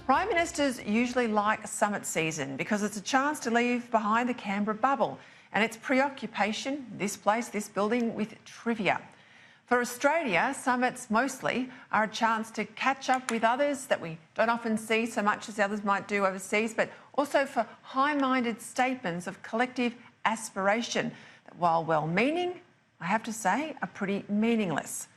Prime Ministers usually like summit season because it's a chance to leave behind the Canberra bubble and its preoccupation, this place, this building, with trivia. For Australia, summits mostly are a chance to catch up with others that we don't often see so much as the others might do overseas, but also for high-minded statements of collective aspiration that, while well-meaning, I have to say, are pretty meaningless.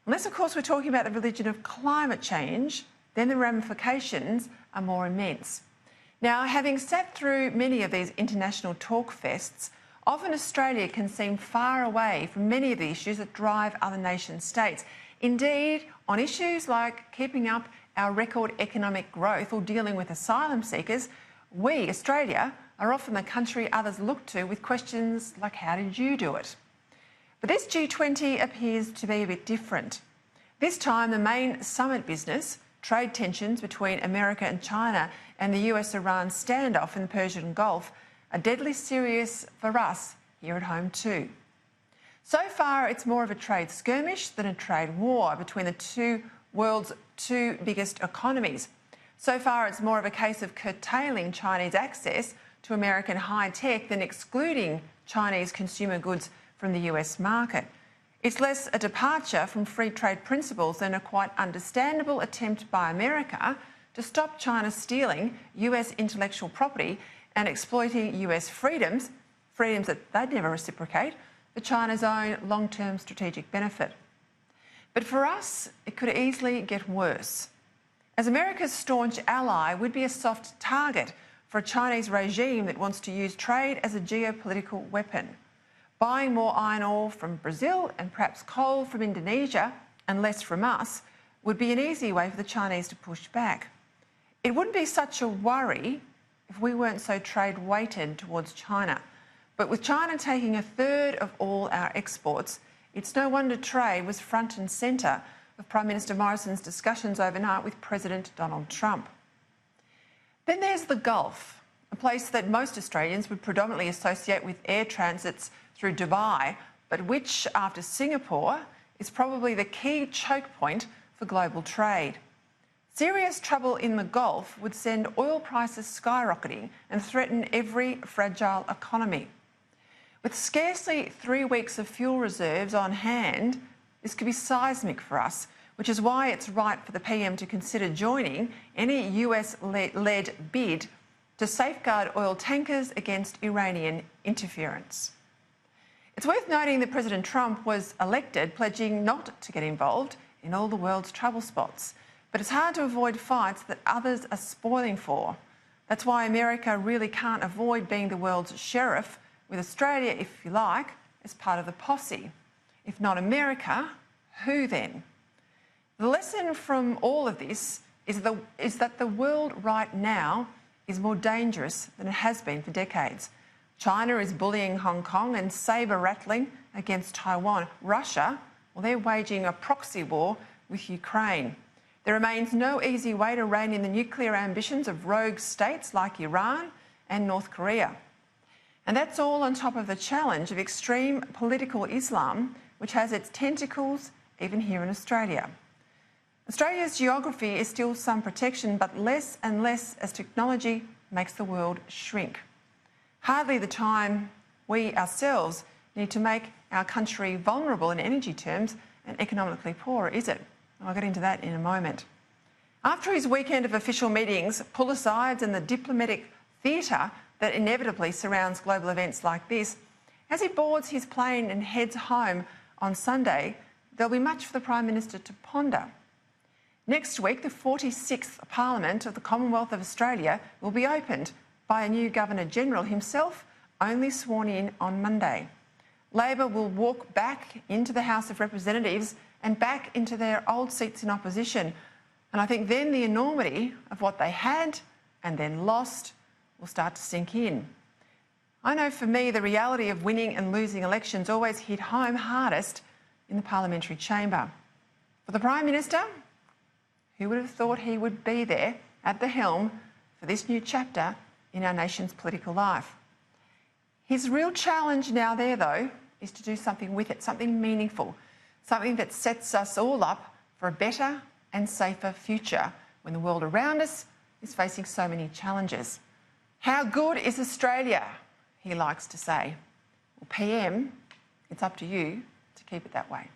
Unless, of course, we're talking about the religion of climate change, then the ramifications are more immense. Now, having sat through many of these international talk fests, often Australia can seem far away from many of the issues that drive other nation states. Indeed, on issues like keeping up our record economic growth or dealing with asylum seekers, we, Australia, are often the country others look to with questions like, how did you do it? But this G20 appears to be a bit different. This time, the main summit business, trade tensions between America and China and the US-Iran standoff in the Persian Gulf, are deadly serious for us here at home too. So far, it's more of a trade skirmish than a trade war between the world's two biggest economies. So far, it's more of a case of curtailing Chinese access to American high-tech than excluding Chinese consumer goods from the US market. It's less a departure from free trade principles than a quite understandable attempt by America to stop China stealing US intellectual property and exploiting US freedoms that they'd never reciprocate, for China's own long-term strategic benefit. But for us, it could easily get worse. As America's staunch ally, we'd be a soft target for a Chinese regime that wants to use trade as a geopolitical weapon. Buying more iron ore from Brazil and perhaps coal from Indonesia and less from us would be an easy way for the Chinese to push back. It wouldn't be such a worry if we weren't so trade-weighted towards China. But with China taking a third of all our exports, it's no wonder trade was front and centre of Prime Minister Morrison's discussions overnight with President Donald Trump. Then there's the Gulf, a place that most Australians would predominantly associate with air transits through Dubai, but which, after Singapore, is probably the key choke point for global trade. Serious trouble in the Gulf would send oil prices skyrocketing and threaten every fragile economy. With scarcely 3 weeks of fuel reserves on hand, this could be seismic for us, which is why it's right for the PM to consider joining any US-led bid to safeguard oil tankers against Iranian interference. It's worth noting that President Trump was elected pledging not to get involved in all the world's trouble spots, but it's hard to avoid fights that others are spoiling for. That's why America really can't avoid being the world's sheriff, with Australia, if you like, as part of the posse. If not America, who then? The lesson from all of this is that the world right now is more dangerous than it has been for decades. China is bullying Hong Kong and sabre-rattling against Taiwan. Russia, well, they're waging a proxy war with Ukraine. There remains no easy way to rein in the nuclear ambitions of rogue states like Iran and North Korea. And that's all on top of the challenge of extreme political Islam, which has its tentacles even here in Australia. Australia's geography is still some protection, but less and less as technology makes the world shrink. Hardly the time we ourselves need to make our country vulnerable in energy terms and economically poor, is it? I'll get into that in a moment. After his weekend of official meetings, pull-asides and the diplomatic theatre that inevitably surrounds global events like this, as he boards his plane and heads home on Sunday, there'll be much for the Prime Minister to ponder. Next week, the 46th Parliament of the Commonwealth of Australia will be opened by a new Governor-General himself, only sworn in on Monday. Labor will walk back into the House of Representatives and back into their old seats in opposition. And I think then the enormity of what they had and then lost will start to sink in. I know for me, the reality of winning and losing elections always hit home hardest in the parliamentary chamber. For the Prime Minister, who would have thought he would be there at the helm for this new chapter in our nation's political life? His real challenge now there, though, is to do something with it, something meaningful, something that sets us all up for a better and safer future when the world around us is facing so many challenges. How good is Australia? He likes to say. Well, PM, it's up to you to keep it that way.